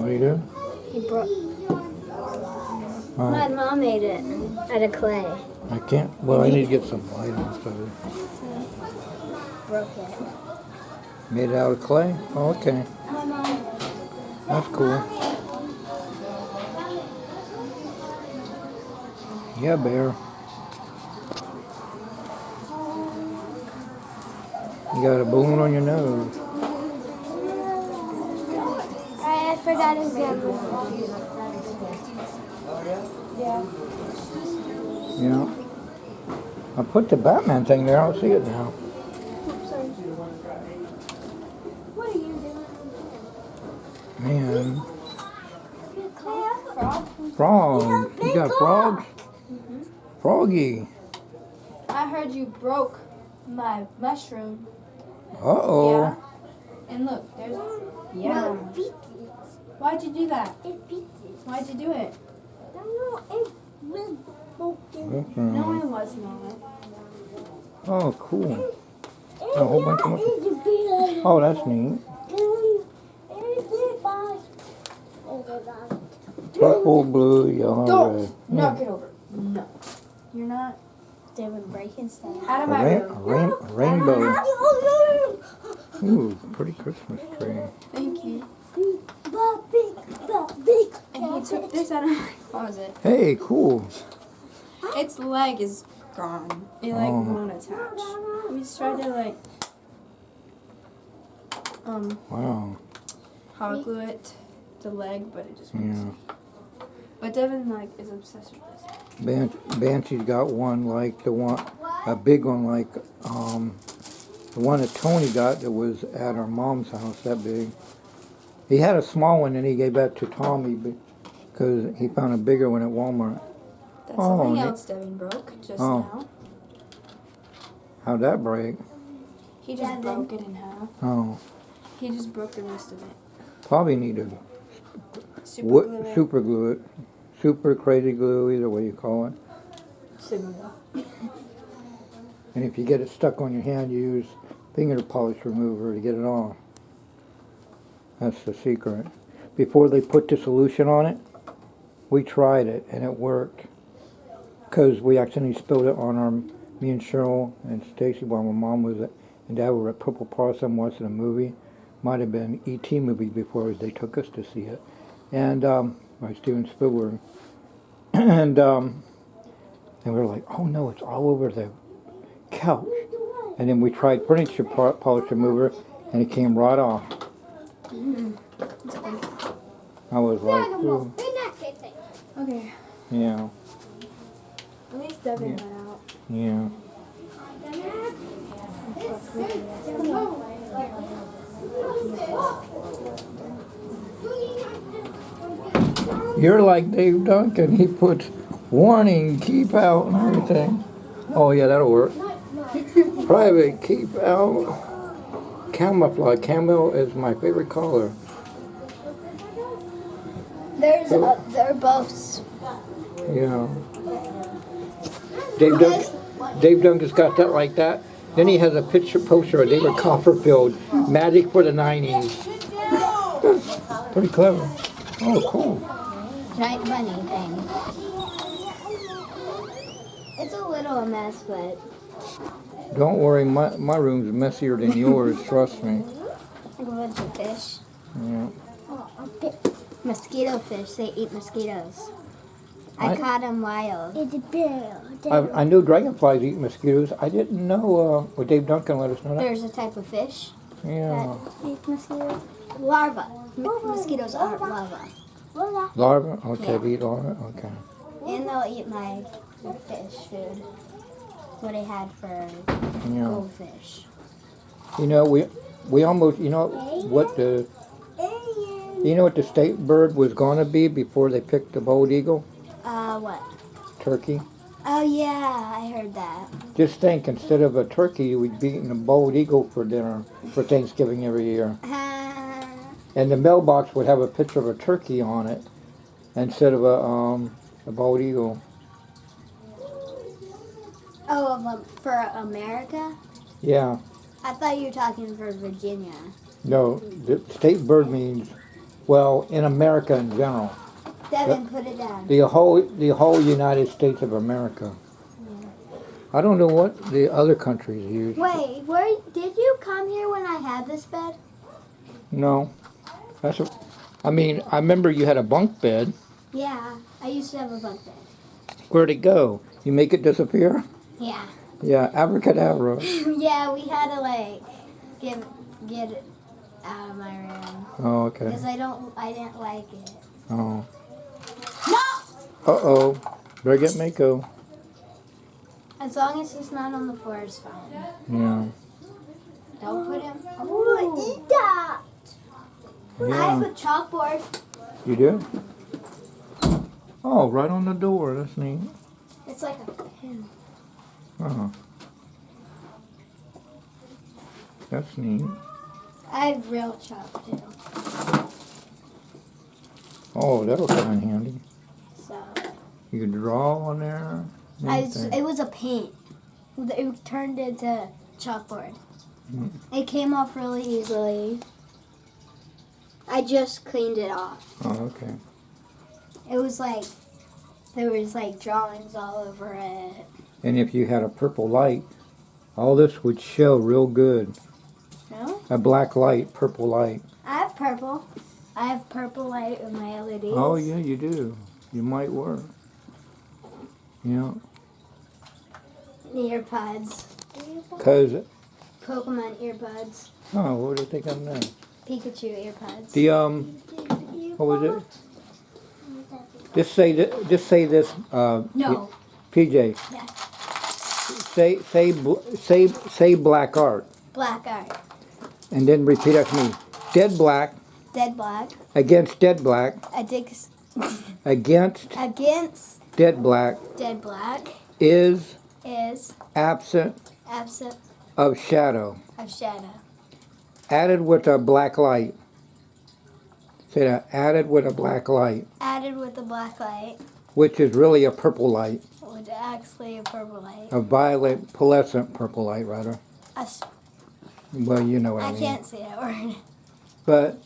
What do you do? He broke. All My right. mom made it out of clay. I can't. Well, I need to get some light on stuff. Broke it. Made it out of clay? Oh, okay. My mom. That's cool. Yeah, Bear. You got a balloon on your nose. I forgot his name. Yeah. I put the Batman thing there. I don't see it now. What are you doing? Man. Frog. You got frogs? Froggy. I heard you broke my mushroom. Uh-oh. Yeah. And look, there's... Yeah. Why'd you do that? Why'd you do it? No, it was not. Oh, cool. A whole bunch of mushrooms. Oh, that's neat. Purple, blue, yellow, Don't red. knock it over. No. You're not. They were breaking stuff. Out of A, my room. rainbow. Ooh, pretty Christmas tree. Thank you. And he took this out of my closet. Hey, cool. Its leg is gone. It like won't attach. We just tried to like Wow. hot glue it, the leg, but it just Yeah. won't. But Devin like is obsessed with this. Banshee's got one like the one, a big one like the one that Tony got that was at our mom's house, that big. He had a small one and he gave that to Tommy because he found a bigger one at Walmart. That's Oh, something neat. else Devin broke just Oh. now. How'd that break? He just broke it in half. Oh, He just broke the rest of it. probably need to Super glue it. super glue it. Super crazy glue, either way you call it. Super glue. And if you get it stuck on your hand, you use finger polish remover to get it off. That's the secret. Before they put the solution on it, we tried it and it worked. Because we accidentally spilled it on me and Cheryl and Stacy while my mom was and Dad were at Purple Possum watching a movie. Might have been E.T. movie before they took us to see it. And by Steven Spielberg. And we were like, oh no, it's all over the couch. And then we tried furniture polish remover and it came right off. I was like, ooh. Okay. Yeah, At least Devin went out. yeah. You're like Dave Duncan. He puts warning, keep out, and everything. Oh yeah, that'll work. Private, keep out. Camouflage. Camo is my favorite color. They're both. Yeah. Dave Duncan's got that like that. Then he has a poster of David Copperfield, Magic for the 90s. Pretty clever. Oh, cool. Giant bunny thing. It's a little mess, but Don't worry, my room's messier than yours, trust me. like a bunch of fish. Yeah. Mosquito fish. They eat mosquitoes. I caught them wild. It's a bear. I knew dragonflies eat mosquitoes. I didn't know, well, Dave Duncan let us know that. There's a type of fish Yeah. that eats mosquitoes. Larva. Mosquitoes aren't larva. Larva? Okay, they eat larva? Okay. And they'll eat my fish food. What I had for Yeah. goldfish. You know, we almost, you know what the state bird was going to be before they picked the bald eagle? What? Turkey. Oh, yeah, I heard that. Just think, instead of a turkey, we'd be eating a bald eagle for dinner for Thanksgiving every year. And the mailbox would have a picture of a turkey on it instead of a bald eagle. Oh, for America? Yeah. I thought you were talking for Virginia. No, the state bird means Well, in America in general. Devin, put it down. The whole United States of America. I don't know what the other countries use. Wait, did you come here when I had this bed? No. I remember you had a bunk bed. Yeah, I used to have a bunk bed. Where'd it go? You make it disappear? Yeah. Yeah, abracadabra. Yeah, we had to like get it out of my room Oh, okay. because I didn't like it. Oh. No. Uh-oh. Better get Mako. As long as it's not on the floor, it's fine. Yeah. Don't put him. Ooh, eat that. I have Yeah. a chalkboard. You do? Oh, right on the door. That's neat. It's like a pin. Oh. That's neat. I have real chalk too. Oh, that'll come in handy. So You can draw on there. Anything. it was a paint. It turned into chalkboard. Mm. It came off really easily. I just cleaned it off. Oh, okay. It was like there was like drawings all over it. And if you had a purple light, all this would show real good. No? A black light, purple light. I have purple. I have purple light in my LEDs. Oh, yeah, you do. You might work. Yeah. The earbuds. Because, Pokemon earbuds. oh, what do you think of that? Pikachu earbuds. The, what was it? Just say this, No. PJ. Yeah. Say black art. Black art. And then repeat after me. Dead black Dead black. against dead black Against against dead black dead black is is absent absent of shadow. of shadow. Added with a black light. Say that. Added with a black light, Added with a black light, which is really a purple light. which is actually a purple light. A violet, pearlescent purple light, rather. A Well, you know what I I mean. can't say that word. But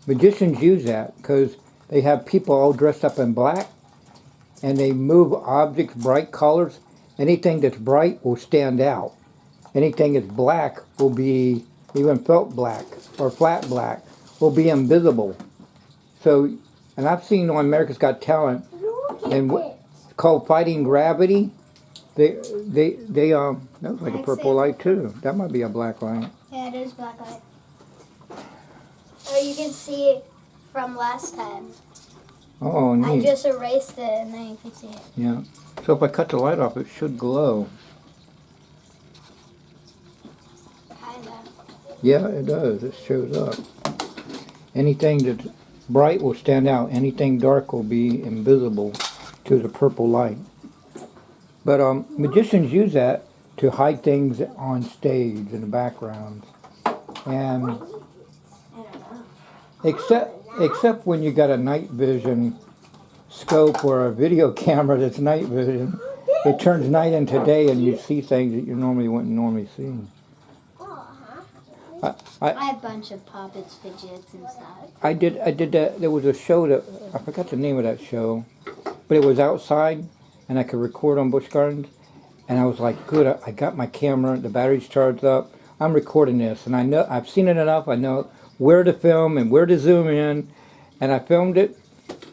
magicians use that because they have people all dressed up in black and they move objects, bright colors. Anything that's bright will stand out. Anything that's black will be, even felt black or flat black, will be invisible. So, and I've seen on America's Got Talent, and it's called Fighting Gravity. That was like a purple light too. That might be a black light. Yeah, it is black light. Or you can see it from last time. Oh, I neat. just erased it and then you can see it. Yeah. So if I cut the light off, it should glow. Kinda. Yeah, it does. It shows up. Anything that's bright will stand out. Anything dark will be invisible to the purple light. But magicians use that to hide things on stage in the background. And I don't know. except when you got a night vision scope or a video camera that's night vision, it turns night into day and you see things that you normally wouldn't normally see. I have a bunch of puppets, fidgets, and stuff. I did that. There was a show that I forgot the name of that show, but it was outside, and I could record on Busch Gardens. And I was like, good. I got my camera. The battery's charged up. I'm recording this, and I know I've seen it enough. I know where to film and where to zoom in, and I filmed it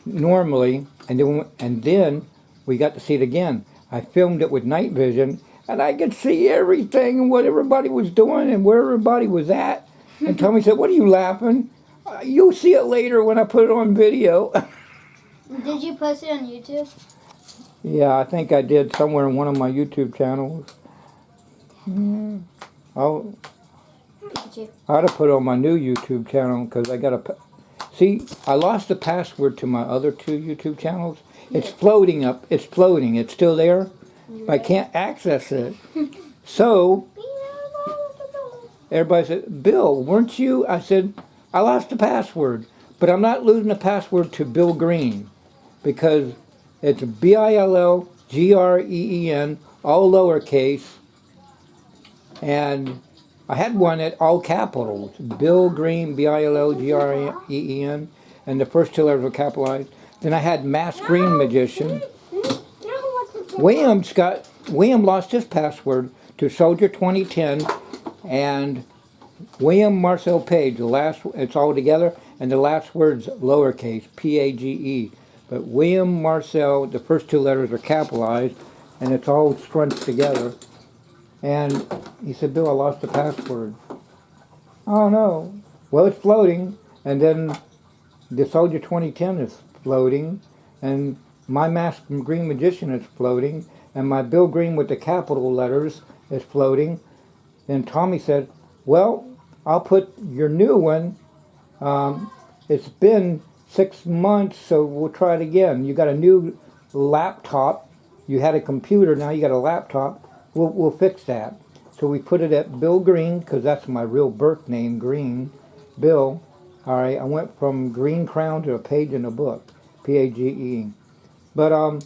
normally, and then we got to see it again. I filmed it with night vision, and I could see everything and what everybody was doing and where everybody was at. And Tommy said, "What are you laughing? You'll see it later when I put it on video." Did you post it on YouTube? Yeah, I think I did somewhere in one of my YouTube channels. I'll Did you? I ought to put it on my new YouTube channel because I got to. See, I lost the password to my other two YouTube channels. It's floating up. It's floating. It's still there. But I can't access it. So everybody said, "Bill, weren't you?" I said, "I lost the password, but I'm not losing the password to Bill Green because it's BILLGREEN, all lowercase, and I had one at all capitals, Bill Green, BILLGREEN, and the first two letters were capitalized. Then I had Masked Green Magician. William lost his password to Soldier 2010, and William Marcel Page. It's all together, and the last word's lowercase, Page. But William Marcel, the first two letters are capitalized, and it's all scrunched together. And he said, Bill, I lost the password. Oh no. Well, it's floating, and then the Soldier 2010 is floating, and my Masked Green Magician is floating, and my Bill Green with the capital letters is floating. And Tommy said, well, I'll put your new one. It's been 6 months, so we'll try it again. You got a new laptop. You had a computer, now you got a laptop. We'll fix that. So we put it at Bill Green, because that's my real birth name, Green. Bill. All right, I went from Green Crown to a page in a book, Page. But,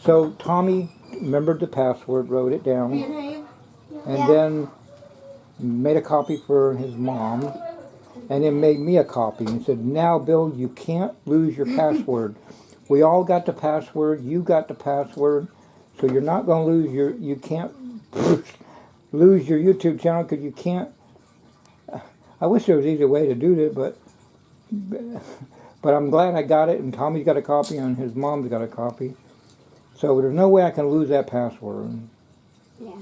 so Tommy remembered the password, wrote it down, and then made a copy for his mom, and then made me a copy and said, now, Bill, you can't lose your password. We all got the password, you got the password, so you're not going to lose you can't lose your YouTube channel, because you can't. I wish there was an easier way to do it, but I'm glad I got it, and Tommy's got a copy, and his mom's got a copy. So there's no way I can lose that password. Yeah.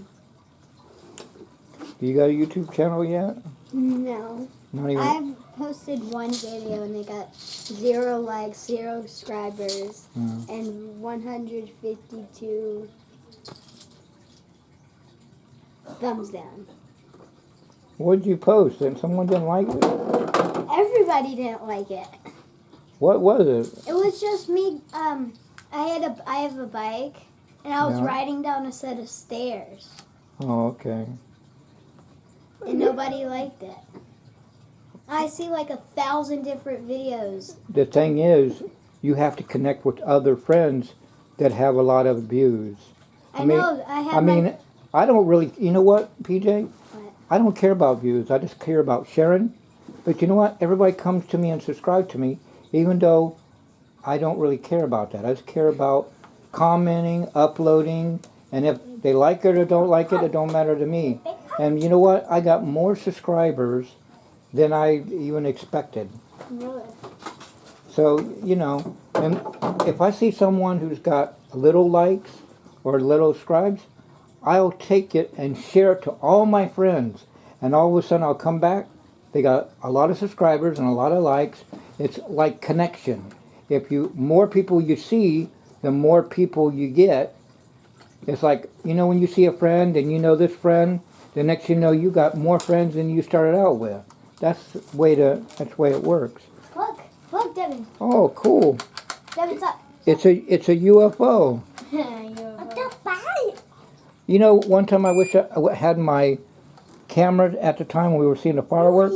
You got a YouTube channel yet? No. Not even. I've posted one video and they got 0 likes, 0 subscribers, and 152 thumbs down. What did you post? And someone didn't like it? Everybody didn't like it. What was it? It was just me. I have a bike, and I was Yeah. riding down a set of stairs, Oh, okay. and nobody liked it. I see like 1,000 different videos. The thing is, you have to connect with other friends that have a lot of views. I mean- know. I don't really, you know what, PJ? What? I don't care about views. I just care about sharing. But you know what? Everybody comes to me and subscribes to me, even though I don't really care about that. I just care about commenting, uploading, and if they like it or don't like it don't matter to me. And you know what? I got more subscribers than I even expected. Really? So, you know, and if I see someone who's got little likes or little subscribes, I'll take it and share it to all my friends. And all of a sudden I'll come back, they got a lot of subscribers and a lot of likes. It's like connection. If more people you see, the more people you get. It's like, you know, when you see a friend and you know this friend, the next you know you got more friends than you started out with. That's the way it works. Look, Devin. Oh, cool. Devin, stop. It's a UFO. You know, one time I wish I had my camera at the time when we were seeing the fireworks.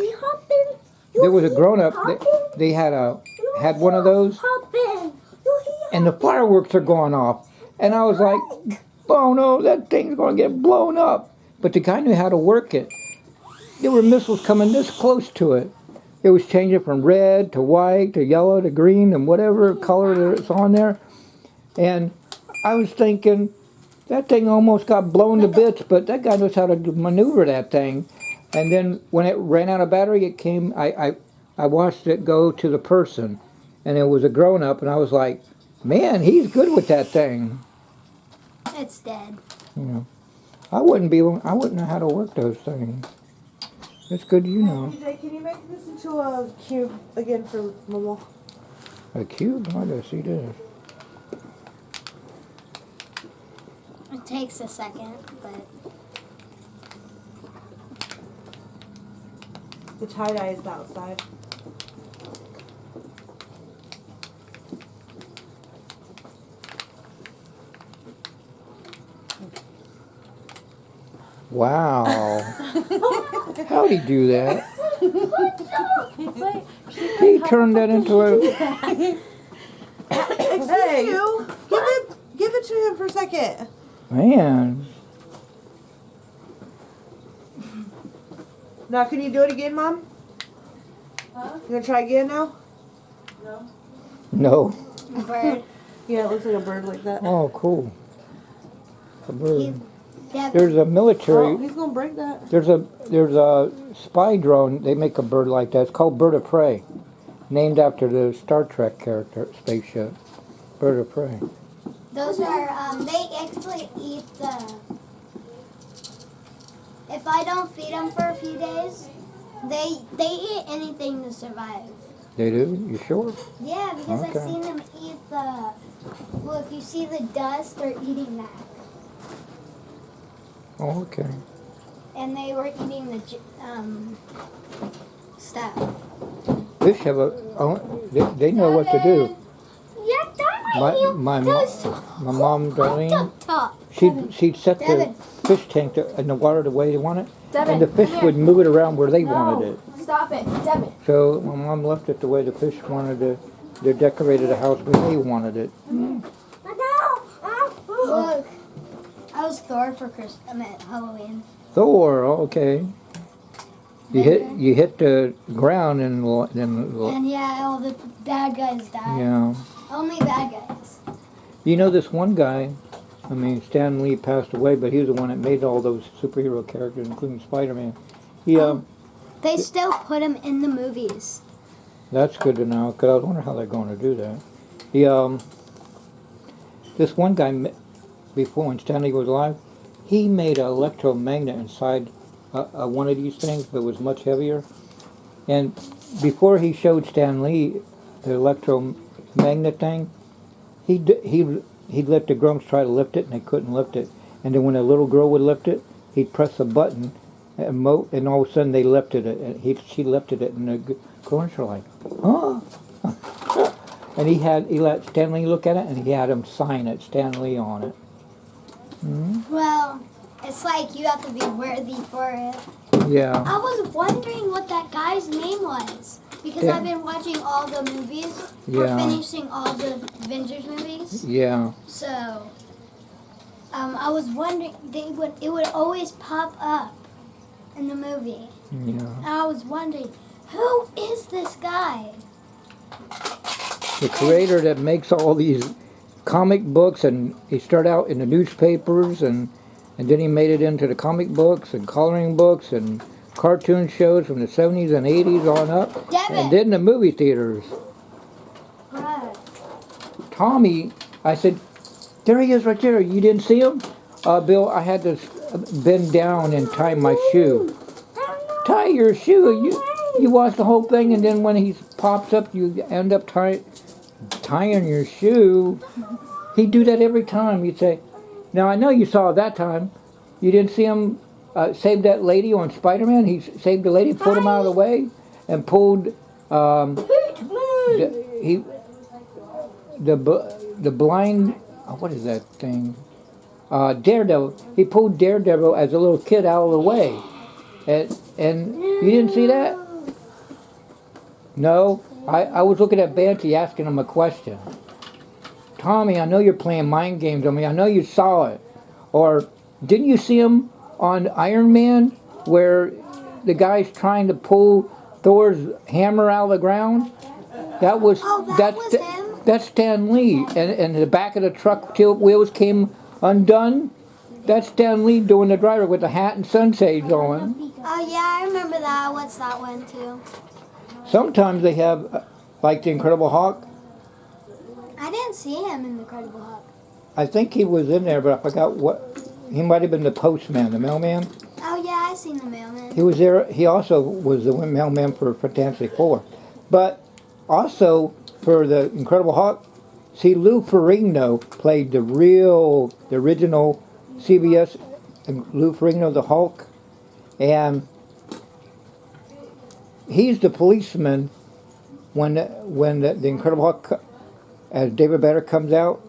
There was a grown-up. They had one of those, and the fireworks are going off, and I was like, "Oh no, that thing's going to get blown up!" But the guy knew how to work it. There were missiles coming this close to it. It was changing from red to white to yellow to green and whatever color that's on there. And I was thinking, that thing almost got blown to bits, but that guy knows how to maneuver that thing. And then when it ran out of battery, it came, I watched it go to the person. And it was a grown-up, and I was like, man, he's good with that thing. It's dead. You know, I wouldn't know how to work those things. It's good you know. PJ, can you make this into a cube again for Momo? A cube? I gotta see this. It takes a second, but The tie-dye is the outside. Wow. How'd he do that? He turned that into a... Excuse you. Give it to him for a second. Man. Now, can you do it again, Mom? Huh? You gonna try again now? No. A bird. Yeah, it looks like a bird like that. Oh, cool. A bird. He's Devin. There's a Oh, military. he's gonna break that. There's a spy drone. They make a bird like that. It's called Bird of Prey, named after the Star Trek character spaceship. Bird of Prey. Those are, they actually eat the, if I don't feed them for a few days, they eat anything to survive. They do? You sure? Yeah, because Okay. I've seen them eat the, look, you see the dust, they're eating that. Oh, okay. And they were eating the, stuff. Fish have a. Oh, they know what to do. Yeah, Devin, My mom, Darlene, up top. she'd set the Devin. fish tank in the water the way they want it, Devin, and the fish come would here. move it around where they No, wanted it. Stop it, Devin. So my mom left it the way the fish wanted it. They decorated the house where they wanted it. Look, I was Thor for Halloween. Thor, okay. You hit the ground and then And yeah, all the bad guys died. yeah. Only bad guys. You know this one guy. I mean, Stan Lee passed away, but he was the one that made all those superhero characters, including Spider-Man. He They still put him in the movies. That's good to know, because I was wondering how they're going to do that. He this one guy before when Stanley was alive, he made an electromagnet inside one of these things, but it was much heavier. And before he showed Stan Lee the electromagnet thing, he'd let the grunts try to lift it, and they couldn't lift it. And then when a little girl would lift it, he'd press a button, and all of a sudden they lifted it. And she lifted it, and the grunts were like, "Huh?" And he let Stan Lee look at it, and he had him sign it, Stan Lee on it. Well, it's like you have to be worthy for it. Yeah. I was wondering what that guy's name was. Because Yeah. I've been watching all the movies. Yeah. Or finishing all the Avengers movies. Yeah. So, I was wondering, it would always pop up in the movie. Yeah. And I was wondering, who is this guy? The creator that makes all these comic books, and he started out in the newspapers, and then he made it into the comic books and coloring books and cartoon shows from the 70s and 80s on up, Devin. and then the movie theaters. What? Tommy, I said, there he is right there. You didn't see him? Bill, I had to bend down and tie my shoe. Tie your shoe. You watch the whole thing, and then when he pops up, you end up tying your shoe. He'd do that every time. He'd say, now I know you saw it that time. You didn't see him save that lady on Spider-Man? He saved the lady, pulled him out of the way, and pulled the blind, what is that thing? Daredevil. He pulled Daredevil as a little kid out of the way. And you didn't see that? No? I was looking at Banty asking him a question. Tommy, I know you're playing mind games on me. I know you saw it. Or didn't you see him on Iron Man where the guy's trying to pull Thor's hammer out of the ground? That was was him? That's Stan Lee. And the back of the truck tilt wheels came undone. That's Stan Lee doing the driver with the hat and sunshades on. Oh yeah, I remember that. What's that one too? Sometimes they have, like the Incredible Hulk. I didn't see him in the Incredible Hulk. I think he was in there, but I forgot what. He might have been the postman, the mailman. Oh yeah, I seen the mailman. He was there. He also was the mailman for Fantastic Four. But also for the Incredible Hulk, see, Lou Ferrigno played the original CBS Lou Ferrigno, the Hulk. And he's the policeman when the Incredible Hulk, as David Banner comes out,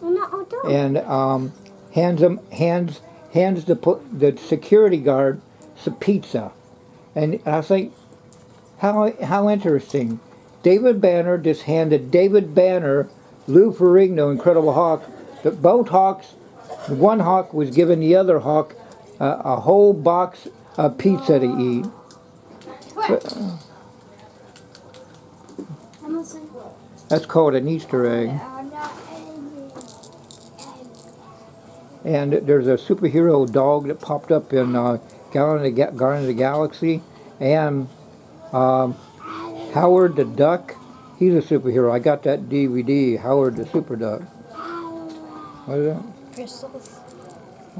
and hands the security guard some pizza, and I think how interesting. David Banner just handed David Banner, Lou Ferrigno, Incredible Hulk, both Hawks. One Hawk was giving the other Hawk a whole box of pizza to eat. That's called an Easter egg. I'm not angry. And there's a superhero dog that popped up in Guardians of the Galaxy, and Howard the Duck. He's a superhero. I got that DVD, Howard the Super Duck. What is that? Crystals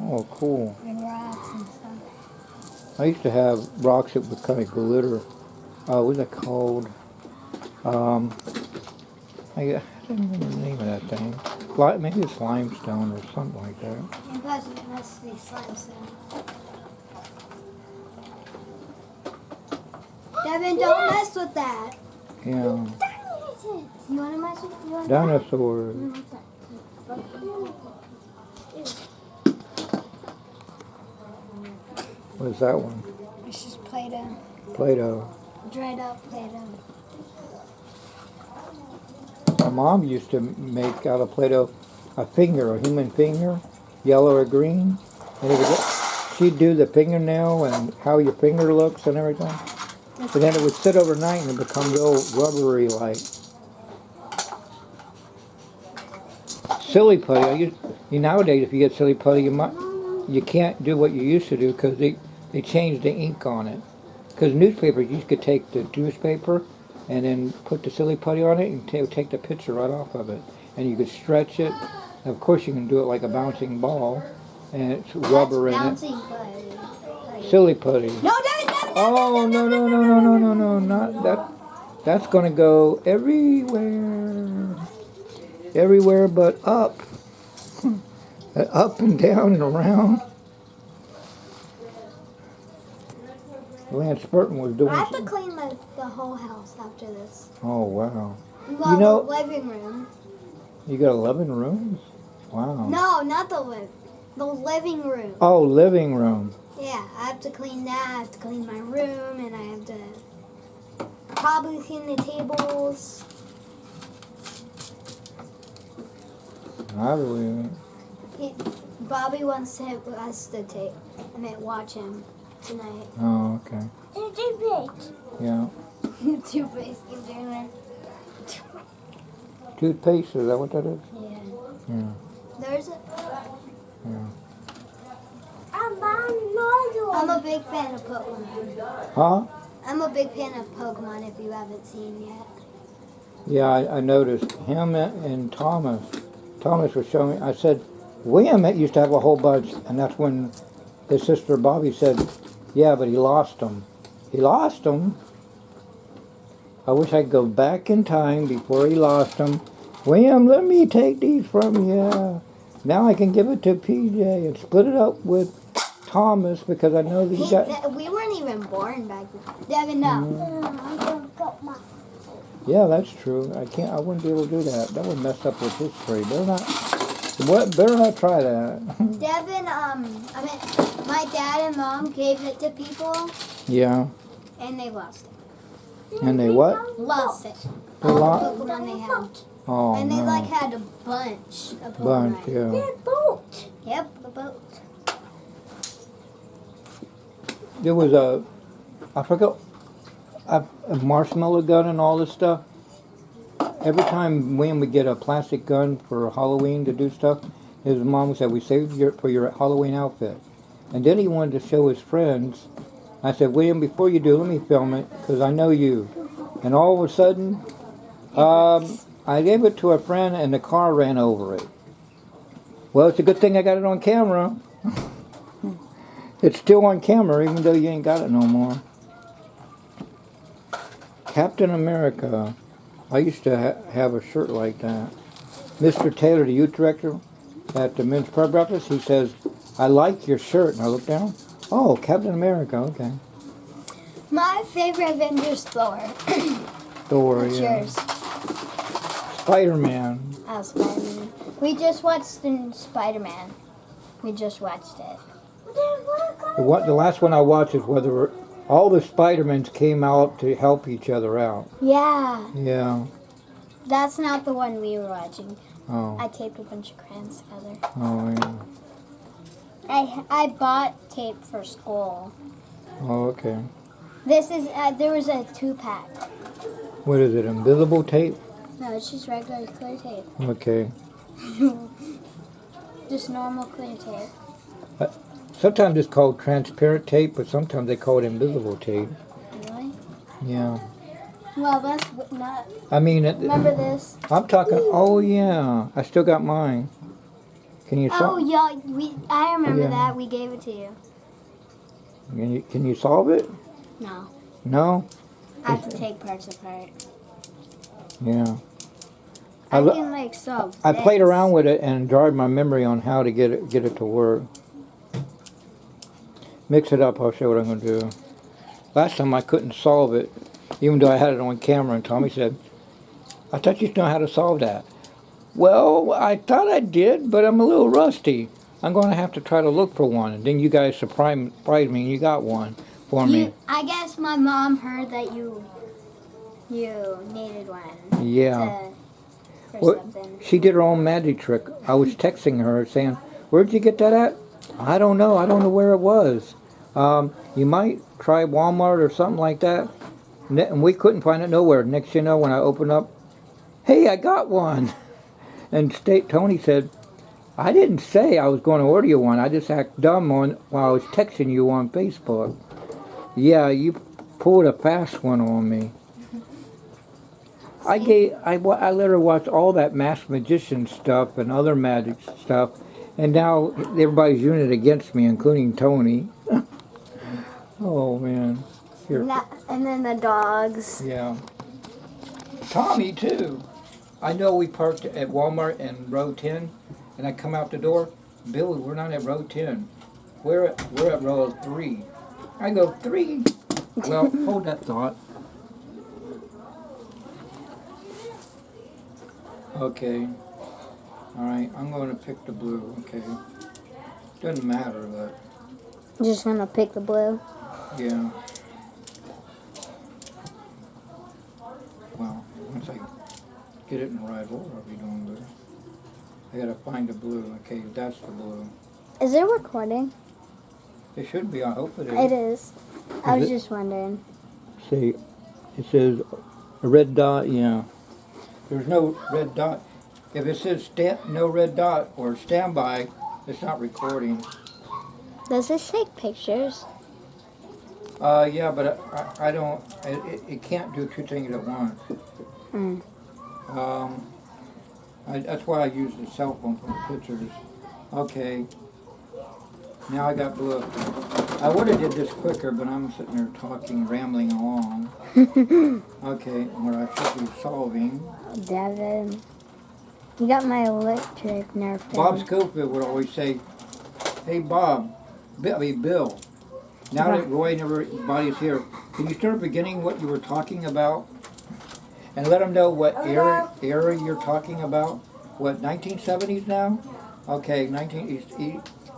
Oh, cool. and rocks and stuff. I used to have rocks that were kind of glitter. What was that called? I don't remember the name of that thing. Maybe it's limestone or something like that. And plus, it must be slime soon. Devin, don't mess with that. Yeah. You want to mess with you? Dinosaurs. What's that one? It's just Play-Doh. Play-Doh. Dried up Play-Doh. My mom used to make out of Play-Doh a finger, a human finger, yellow or green. And she'd do the fingernail and how your finger looks and everything. But then it would sit overnight and it become real rubbery like. Silly putty. Nowadays, if you get silly putty, you can't do what you used to do because they changed the ink on it. Because newspapers, you could take the newspaper and then put the silly putty on it and take the picture right off of it. And you could stretch it. And of course, you can do it like a bouncing ball. And it's rubber in it. Bouncing putty. Silly putty. No, Devin, Oh, no, not that. That's going to go everywhere. Everywhere but up. Up and down and around. Lance Burton was doing. I have to clean the whole house after this. Oh, wow. Well, You know- the living room. You got 11 rooms? Wow. No, not the living room. Oh, living room. Yeah, I have to clean that. I have to clean my room, and I have to probably clean the tables. I believe it. Bobby wants us to watch him tonight. Oh, okay. Yeah. Toothpaste is in there. Toothpaste, is that what that is? Yeah. Yeah. There's a. Yeah. I'm a big fan of Pokemon. Huh? I'm a big fan of Pokemon if you haven't seen yet. Yeah, I noticed him and Thomas. Thomas was showing me. I said, William used to have a whole bunch, and that's when his sister Bobby said, yeah, but he lost them. He lost them. I wish I could go back in time before he lost them. William, let me take these from you. Now I can give it to PJ and split it up with Thomas because I know that he got... We weren't even born back then. Devin, no. Yeah, that's true. I wouldn't be able to do that. That would mess up with history. Better not try that. Devin, my dad and mom gave it to people, Yeah. and they lost it. And they what? Lost it. They All lost- the Pokemon they had. Oh, And they no. had a bunch of Pokemon. Bunch, yeah. Yep, a boat. There was I forgot, a marshmallow gun and all this stuff. Every time William would get a plastic gun for Halloween to do stuff, his mom said, we saved for your Halloween outfit. And then he wanted to show his friends. I said, William, before you do, let me film it, because I know you. And all of a sudden, I gave it to a friend and the car ran over it. Well, it's a good thing I got it on camera. It's still on camera, even though you ain't got it no more. Captain America. I used to have a shirt like that. Mr. Taylor, the youth director at the men's prep breakfast, he says, I like your shirt. And I look down. Oh, Captain America, okay. My favorite Avenger's Thor. Thor, What's yeah. yours? Spider-Man. Oh, Spider-Man. We just watched Spider-Man. We just watched it. The last one I watched is whether all the Spider-Mans came out to help each other out. Yeah. Yeah. That's not the one we were watching. Oh. I taped a bunch of crayons together. Oh, yeah. I bought tape for school. Oh, okay. This is, there was a 2-pack. What is it, invisible tape? No, it's just regular clear tape. Okay. Just normal clear tape. Sometimes it's called transparent tape, but sometimes they call it invisible tape. Really? Yeah. Well, that's not. I mean, Remember this? I'm talking. Oh yeah, I still got mine. Can you Oh solve? yeah, I remember Yeah. that. We gave it to you. Can you solve it? No, No. I have to take parts apart. Yeah. I lo- can like solve. I played this. around with it and jarred my memory on how to get it to work. Mix it up. I'll show what I'm going to do. Last time I couldn't solve it, even though I had it on camera, and Tommy said, "I thought you'd know how to solve that." Well, I thought I did, but I'm a little rusty. I'm going to have to try to look for one. And then you guys surprised me, and you got one for me. I guess my mom heard that you needed one. Yeah. For Well, something. she did her own magic trick. I was texting her saying, "Where'd you get that at?" "I don't know. I don't know where it was." You might try Walmart or something like that. And we couldn't find it nowhere. Next thing you know, when I opened up, "Hey, I got one." And Tony said, "I didn't say I was going to order you one. I just acted dumb while I was texting you on Facebook." Yeah, you pulled a fast one on me. I let her watch all that masked magician stuff and other magic stuff, and now everybody's using it against me, including Tony. Oh man. Here. And then the dogs. Yeah. Tommy too. I know we parked at Walmart in row 10, and I come out the door. "Billy, we're not at row 10. We're at row 3. I go, 3? Well, hold that thought. Okay. Alright, I'm going to pick the blue. Okay. Doesn't matter, but Just gonna pick the blue. yeah. Well, once I get it in the right order, I'll be doing good. I gotta find the blue. Okay, that's the blue. Is it recording? It should be. I hope it is. It is. I was it? just wondering. See, it says a red dot. Yeah. There's no red dot. If it says no red dot or standby, it's not recording. Does this take pictures? Yeah, but I don't. It can't do two things at once. Mm. That's why I use the cell phone for the pictures. Okay. Now I got blue. I would have did this quicker, but I'm sitting there talking, rambling along. Okay, what I should be solving. Devin. You got my electric nerf gun. Bob Schofield would always say, "Hey Bob, Bill, now that Roy and everybody's here, can you start beginning what you were talking about? And let them know what era you're talking about. What, 1970s now? Okay,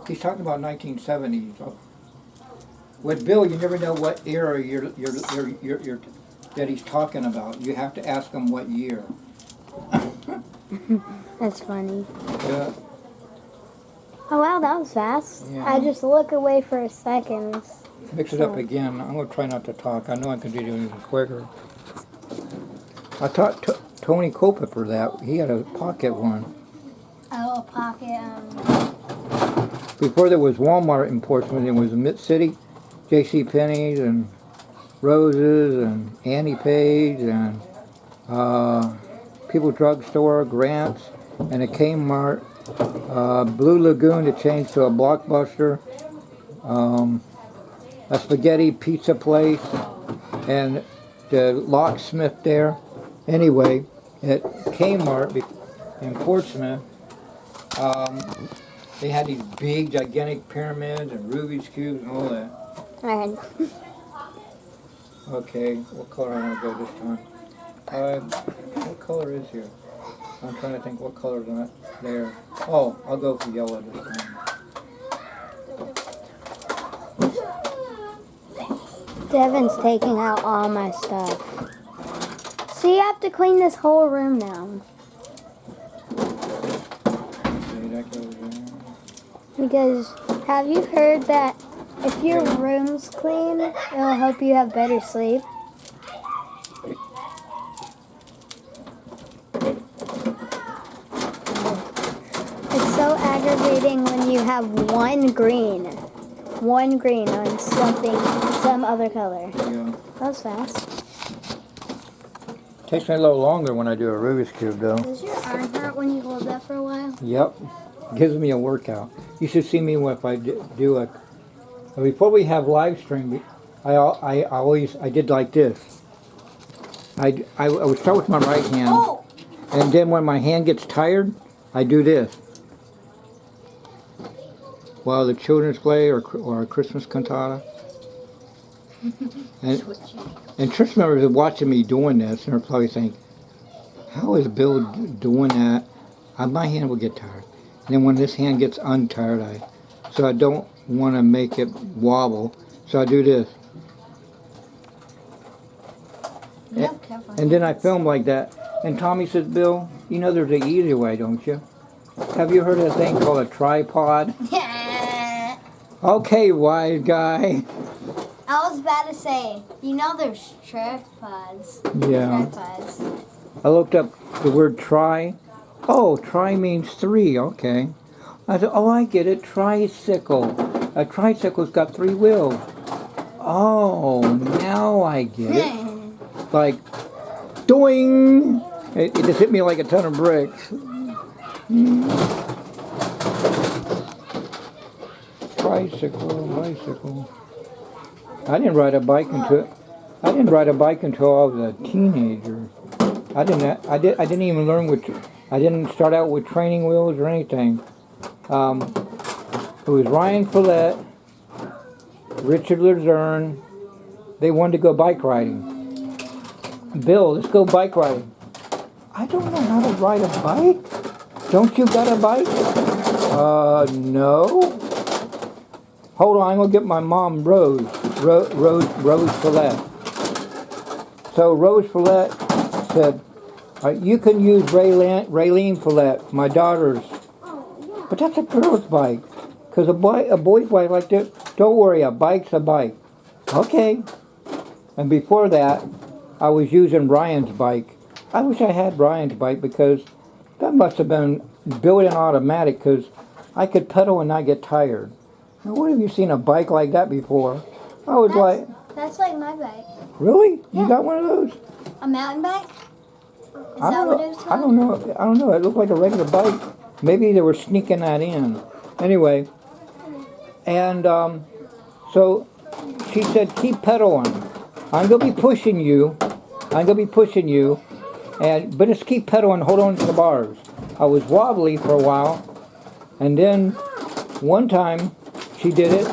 he's talking about 1970s. With Bill, you never know what era that he's talking about. You have to ask him what year." That's funny. Yeah. Oh wow, that was fast. Yeah. I just look away for a second. Mix it up again. I'm going to try not to talk. I know I can do it even quicker. I taught Tony Culpepper that. He had a pocket one. A little pocket. Before there was Walmart in Portsmouth, it was Mid City, J.C. Penney's and Rose's and Annie Page and People's Drug Store, Grant's, and a Kmart. Blue Lagoon to change to a Blockbuster. A spaghetti pizza place, and the locksmith there. Anyway, at Kmart in Portsmouth, they had these big, gigantic pyramids and Rubik's cubes and all that. Alright. Okay, what color I want to go this time? What color is here? I'm trying to think what color is not there. Oh, I'll go for yellow this time. Devin's taking out all my stuff. So you have to clean this whole room now. Okay, that goes there. Because have you heard that if your room's clean, it'll help you have better sleep? aggravating when you have one green on some other color. Yeah. That was fast. Takes me a little longer when I do a Rubik's Cube though. Does your arm hurt when you hold that for a while? Yep. Gives me a workout. You should see me if I do a... Before we have live stream, I did like this. I would start with my right hand. Oh! And then when my hand gets tired, I do this. While the children's play or a Christmas cantata. And church members are watching me doing this and they're probably saying, how is Bill doing that? My hand will get tired. And then when this hand gets untired, so I don't want to make it wobble, so I do this. You have careful And then I hands. film like that. And Tommy says, Bill, you know there's an easier way, don't you? Have you heard of a thing called a tripod? Yeah. Okay, wise guy. I was about to say, you know there's tripods. Yeah. Tripods. I looked up the word try. Oh, try means 3, okay. I said, oh, I get it, tricycle. A tricycle's got 3 wheels. Oh, now I get it. Like, doing! It just hit me like a ton of bricks. Tricycle, bicycle. I didn't ride a bike until I was a teenager. I didn't even learn I didn't start out with training wheels or anything. It was Ryan Follett, Richard Luzerne. They wanted to go bike riding. Bill, let's go bike riding. I don't know how to ride a bike. Don't you got a bike? No. Hold on, I'm gonna get my mom Rose Follett. So Rose Follett said, you can use Raylene Follett, my daughter's. But that's a girl's bike. Because a boy's bike like this, don't worry, a bike's a bike. Okay. And before that, I was using Ryan's bike. I wish I had Ryan's bike because that must have been built-in automatic because I could pedal and not get tired. Now, what have you seen a bike like that before? I was like, That's like my bike. really? Yeah. You got one of those? A mountain bike? Is I that don't what know. it was called? I don't know. It looked like a regular bike. Maybe they were sneaking that in. Anyway, and so she said, keep pedaling. I'm gonna be pushing you. But just keep pedaling. Hold on to the bars. I was wobbly for a while, and then one time she did it,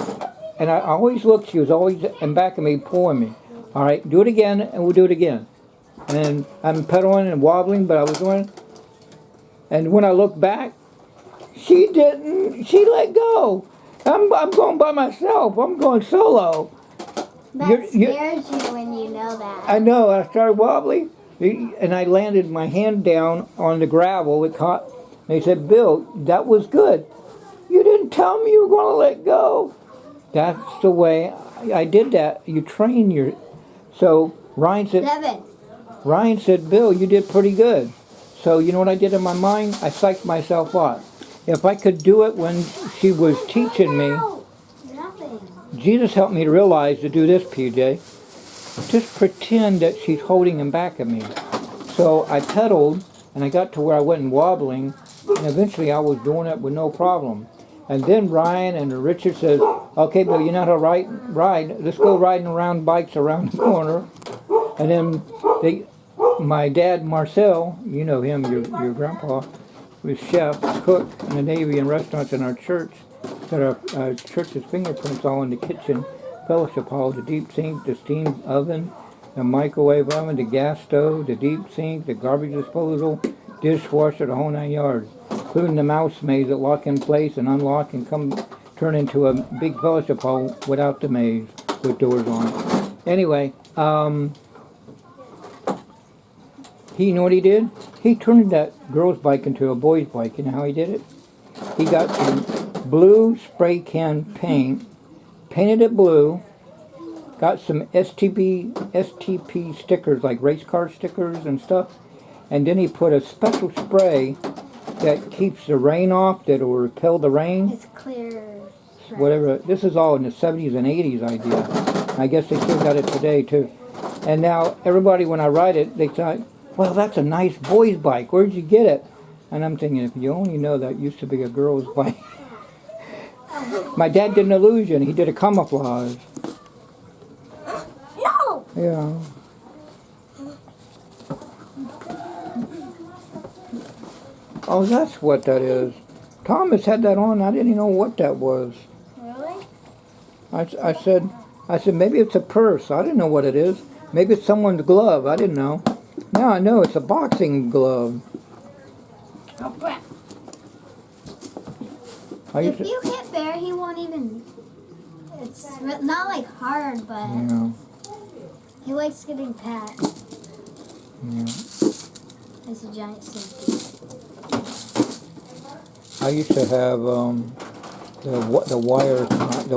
and I always looked. She was always in back of me, pulling me. All right, do it again, and we'll do it again. And I'm pedaling and wobbling, but I was doing. And when I look back, she didn't. She let go. I'm going by myself. I'm going solo. That scares you when you know that. I know. I started wobbling, and I landed my hand down on the gravel. It caught. They said, Bill, that was good. You didn't tell me you were going to let go. That's the way I did that. You train your. So Ryan said, Bill, you did pretty good. So you know what I did in my mind? I psyched myself up. If I could do it when she was teaching me, Nothing. Jesus helped me to realize to do this, PJ. Just pretend that she's holding him back at me. So I pedaled, and I got to where I wasn't wobbling, and eventually I was doing it with no problem. And then Ryan and Richard says, okay, Bill, you know how to ride. Let's go riding around bikes around the corner. And then my dad, Marcel, you know him, your grandpa, was chef, cook in the Navy and restaurants in our church. Got our church's fingerprints all in the kitchen, fellowship hall, the deep sink, the steam oven, the microwave oven, the gas stove, the deep sink, the garbage disposal, dishwasher, the whole 9 yards, including the mouse maze that lock in place and unlock and turn into a big fellowship hall without the maze with doors on it. Anyway, you know what he did? He turned that girl's bike into a boy's bike. You know how he did it? He got some blue spray can paint, painted it blue, got some STP stickers, like race car stickers and stuff, and then he put a special spray that keeps the rain off, that will repel the rain. It's clear. Whatever. This is all in the 70s and 80s idea. I guess they still got it today too. And now everybody, when I ride it, they thought, well, that's a nice boy's bike. Where'd you get it? And I'm thinking, if you only know that used to be a girl's bike. My dad did an illusion. He did a camouflage. No! Yeah. Oh, that's what that is. Thomas had that on. I didn't even know what that was. Really? I said, maybe it's a purse. I didn't know what it is. Maybe it's someone's glove. I didn't know. Now I know it's a boxing glove. Oh, crap. If you hit Bear, he won't even. It's not like hard, but Yeah, he likes getting pat. yeah. It's a giant safety. I used to have the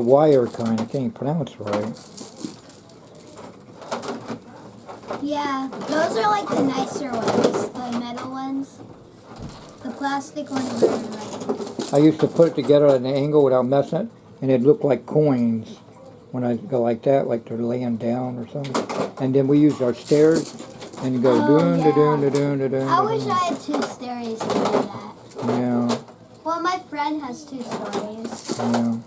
wire kind. I can't even pronounce it right. Yeah, those are like the nicer ones, the metal ones. The plastic ones are like. I used to put it together at an angle without messing it, and it looked like coins when I go like that, like they're laying down or something. And then we used our stairs, and you go doon, yeah. da-doon, da-doon, da-doon. I wish I had 2 stories to do that. Yeah, Well, my friend has 2 stories. yeah.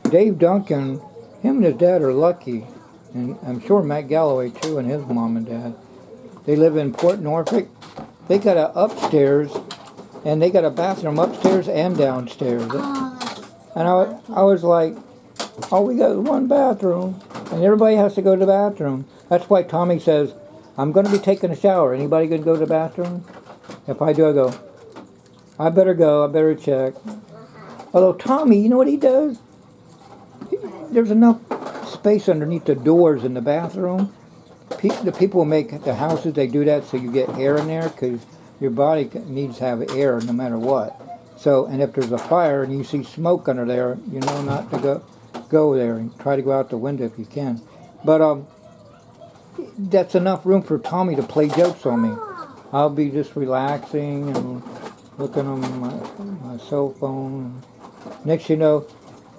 Dave Duncan, him and his dad are lucky, and I'm sure Matt Galloway too, and his mom and dad. They live in Port Norfolk. They got a upstairs, and they got a bathroom upstairs and downstairs. Oh, that's And I was like, all we got is one bathroom, and everybody has to go to the bathroom. That's why Tommy says, I'm going to be taking a shower. Anybody going to go to the bathroom? If I do, I go, I better go. I better check. Although Tommy, you know what he does? There's enough space underneath the doors in the bathroom. The people who make the houses, they do that so you get air in there, because your body needs to have air no matter what. So, and if there's a fire and you see smoke under there, you know not to go there, and try to go out the window if you can. But that's enough room for Tommy to play jokes on me. I'll be just relaxing and looking on my cell phone. Next you know,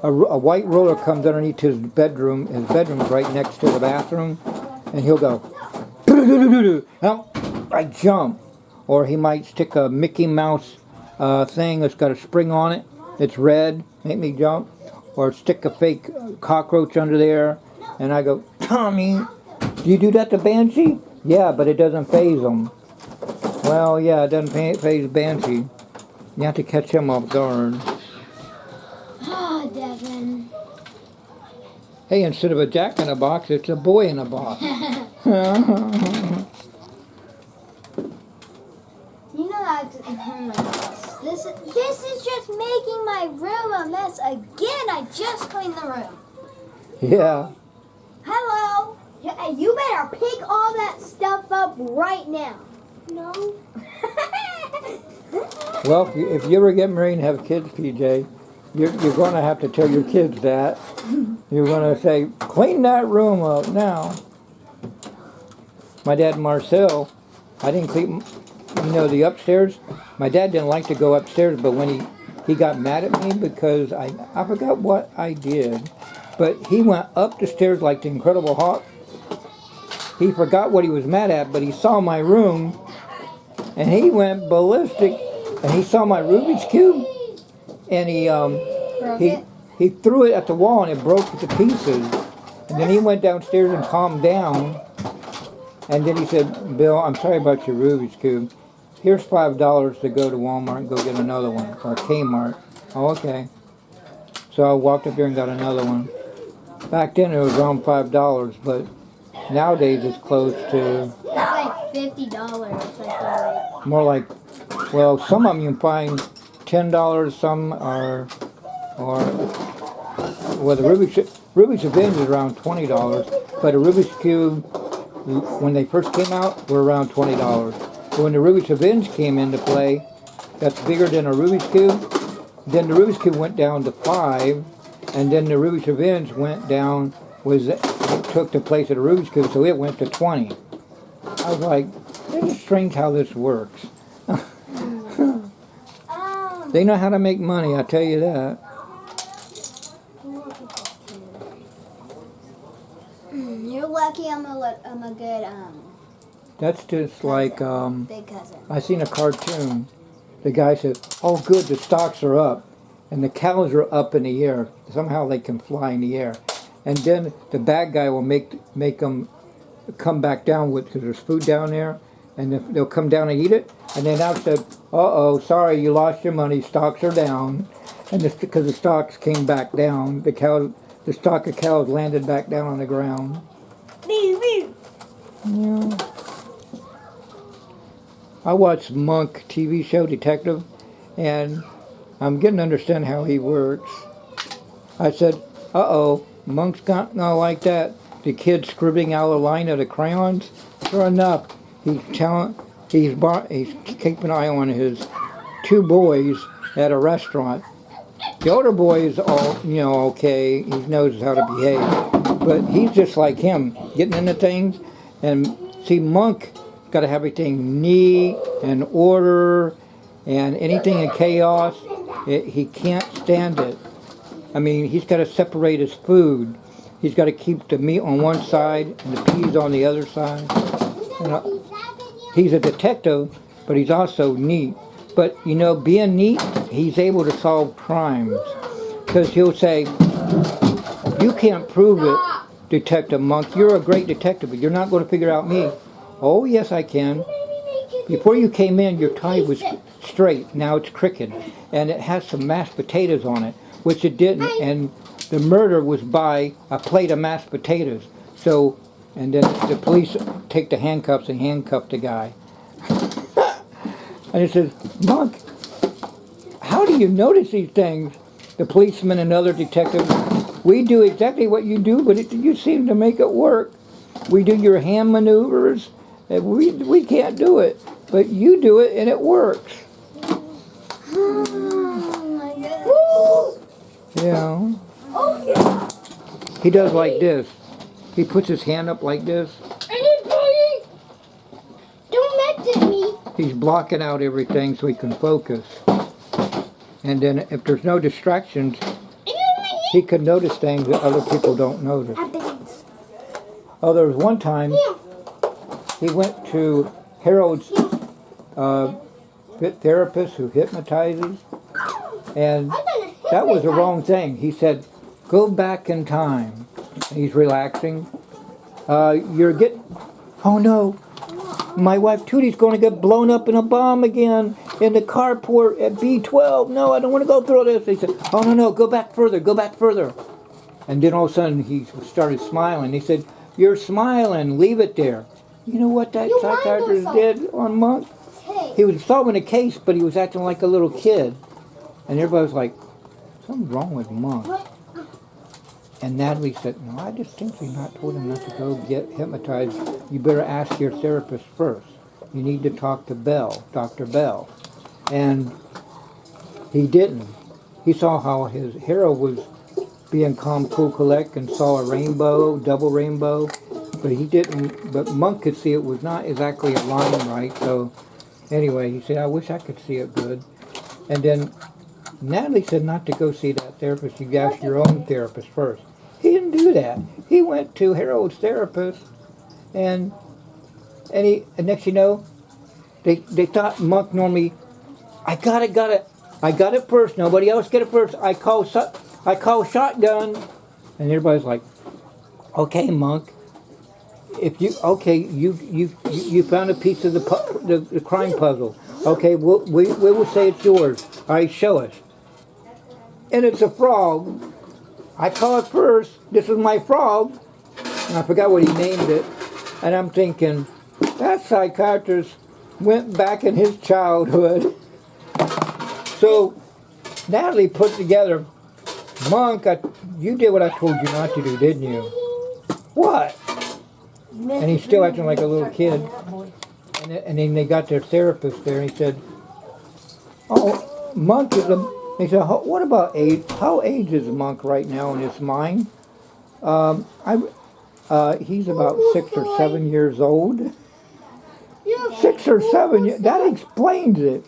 a white roller comes underneath his bedroom. His bedroom's right next to the bathroom, and he'll go, I jump. Or he might stick a Mickey Mouse thing that's got a spring on it. It's red, make me jump. Or stick a fake cockroach under there, and I go, Tommy, do you do that to Banshee? Yeah, but it doesn't faze him. Well, yeah, it doesn't faze Banshee. You have to catch him off guard. Oh, Devin. Hey, instead of a jack in a box, it's a boy in a box. You know that. Oh my gosh. This is just making my room a mess again. I just cleaned the room. Yeah. Hello. Yeah, you better pick all that stuff up right now. No. Well, if you ever get married and have kids, PJ, you're going to have to tell your kids that. You're going to say, clean that room up now. My dad Marcel, I didn't clean, the upstairs. My dad didn't like to go upstairs, but when he got mad at me because I forgot what I did, but he went up the stairs like the Incredible Hulk. He forgot what he was mad at, but he saw my room, and he went ballistic, and he saw my Rubik's Cube, and he threw it at the wall, and it broke to pieces. And then he went downstairs and calmed down, and then he said, Bill, I'm sorry about your Rubik's Cube. Here's $5 to go to Walmart and go get another one, or Kmart. Oh, okay. So I walked up here and got another one. Back then it was around $5, but nowadays it's close to... It's like $50, I feel like. More like, well, some of them you can find $10, some are, well, the Rubik's Revenge is around $20, but a Rubik's Cube, when they first came out, were around $20. But when the Rubik's Revenge came into play, that's bigger than a Rubik's Cube. Then the Rubik's Cube went down to $5, and then the Rubik's Revenge went down, it took the place of the Rubik's Cube, so it went to $20. I was like, it's strange how this works. They know how to make money, I tell you that. You're lucky I'm a good That's just like, big cousin. I seen a cartoon. The guy said, oh good, the stocks are up. And the cows are up in the air. Somehow they can fly in the air. And then the bad guy will make them come back down because there's food down there. And they'll come down and eat it. And then out said, uh-oh, sorry, you lost your money, stocks are down. And it's because the stocks came back down. The stock of cows landed back down on the ground. Yeah. I watched Monk TV show, Detective, and I'm getting to understand how he works. I said, uh-oh, Monk's not like that. The kid scribbling out a line of the crayons. Sure enough, he's keeping an eye on his 2 boys at a restaurant. The older boy is all, okay, he knows how to behave. But he's just like him, getting into things. And see, Monk got to have everything neat and order, and anything in chaos, he can't stand it. I mean, he's got to separate his food. He's got to keep the meat on one side and the peas on the other side. And, he's a detective, but he's also neat. But, being neat, he's able to solve crimes. Because he'll say, you can't prove it, Detective Monk. You're a great detective, but you're not going to figure out me. Oh, yes, I can. Before you came in, your tie was straight. Now it's crooked. And it has some mashed potatoes on it, which it didn't. And the murder was by a plate of mashed potatoes. So, and then the police take the handcuffs and handcuff the guy. And he says, Monk, how do you notice these things? The policeman and other detectives, we do exactly what you do, but you seem to make it work. We do your hand maneuvers. And we can't do it, but you do it and it works. Yeah. He does like this. He puts his hand up like this. Don't mess with me. He's blocking out everything so he can focus. And then if there's no distractions, he can notice things that other people don't notice. Oh, there was one time he went to Harold's therapist who hypnotizes, and that was the wrong thing. He said, go back in time. And he's relaxing. Oh no, my wife Tootie's going to get blown up in a bomb again in the carport at B12. No, I don't want to go through this. He said, oh no, go back further. And then all of a sudden he started smiling. He said, you're smiling, leave it there. You know what that psychiatrist did on Monk? He was solving a case, but he was acting like a little kid. And everybody was like, something's wrong with Monk. And Natalie said, no, I distinctly not told him not to go get hypnotized. You better ask your therapist first. You need to talk to Bell, Dr. Bell. And he didn't. He saw how his hero was being calm, cool, collect, and saw a rainbow, double rainbow. But he didn't, but Monk could see it was not exactly aligned right. So anyway, he said, I wish I could see it good. And then Natalie said not to go see that therapist. You ask your own therapist first. He didn't do that. He went to Harold's therapist, and next you know, they thought Monk normally, I got it first. Nobody else get it first. I call shotgun, and everybody's like, okay, Monk. If you found a piece of the crime puzzle. Okay, we will say it's yours. All right, show us. And it's a frog. I call it first. This is my frog. And I forgot what he named it. And I'm thinking, that psychiatrist went back in his childhood. So Natalie put together, Monk, you did what I told you not to do, didn't you? What? And he's still acting like a little kid. And then they got their therapist there, and he said, oh, Monk is he said, what about age? How age is Monk right now in his mind? He's about 6 or 7 years old. 6 or 7 years, that explains it.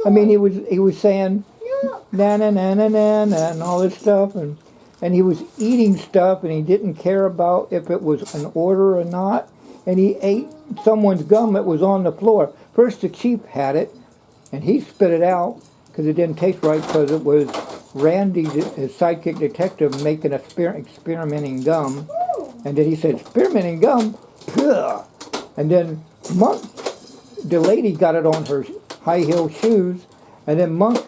I mean, he was saying, na na na na na na and all this stuff, and he was eating stuff and he didn't care about if it was an order or not, and he ate someone's gum that was on the floor. First the chief had it, and he spit it out because it didn't taste right because it was Randy, his sidekick detective, making experimenting gum, and then he said, "Experimenting gum?" Ugh. And then Monk, the lady got it on her high heel shoes, and then Monk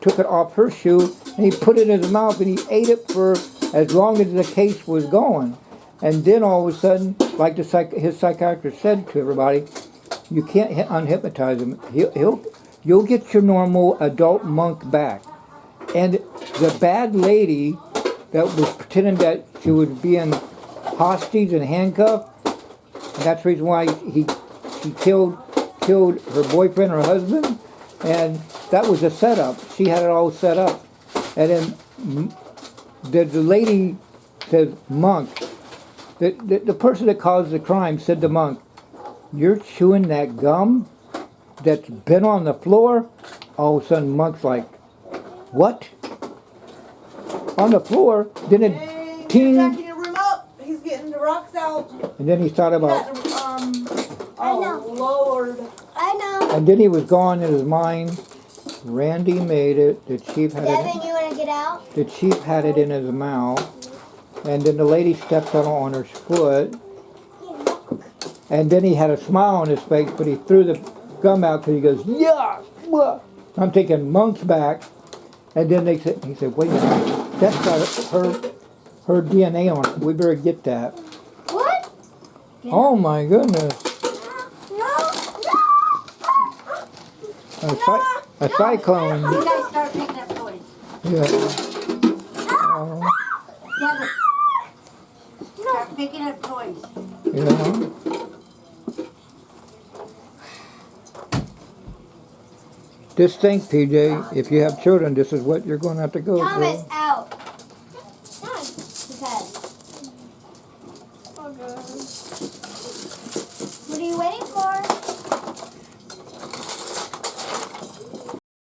took it off her shoe and he put it in his mouth and he ate it for as long as the case was going. And then all of a sudden, like his psychiatrist said to everybody, you can't unhypnotize him. You'll get your normal adult Monk back. And the bad lady that was pretending that she was being hostage and handcuffed, and that's the reason why she killed her boyfriend or husband, and that was a setup. She had it all set up. And then the lady says, Monk, the person that caused the crime said to Monk, "You're chewing that gum that's been on the floor?" All of a sudden Monk's like, "What? On the floor?" Then it Hey, ting, backing your room up. He's getting the rocks out. and then he thought about, Got the, I oh know. Lord. I know. and then he was gone in his mind. Randy made it. The chief had Devin, it. you want to get out? The chief had it in his mouth, and then the lady stepped on her foot, and then he had a smile on his face, but he threw the gum out because he goes, "Yeah." I'm taking Monk's back, and then he said, "Wait a minute, that's got her DNA on it. We better get that." What? Oh my goodness! A cyclone. You guys start picking up toys. Yeah. Devin, start picking up toys. Yeah. Just think, PJ, if you have children, this is what you're going to have to go Thomas, through. out. His head.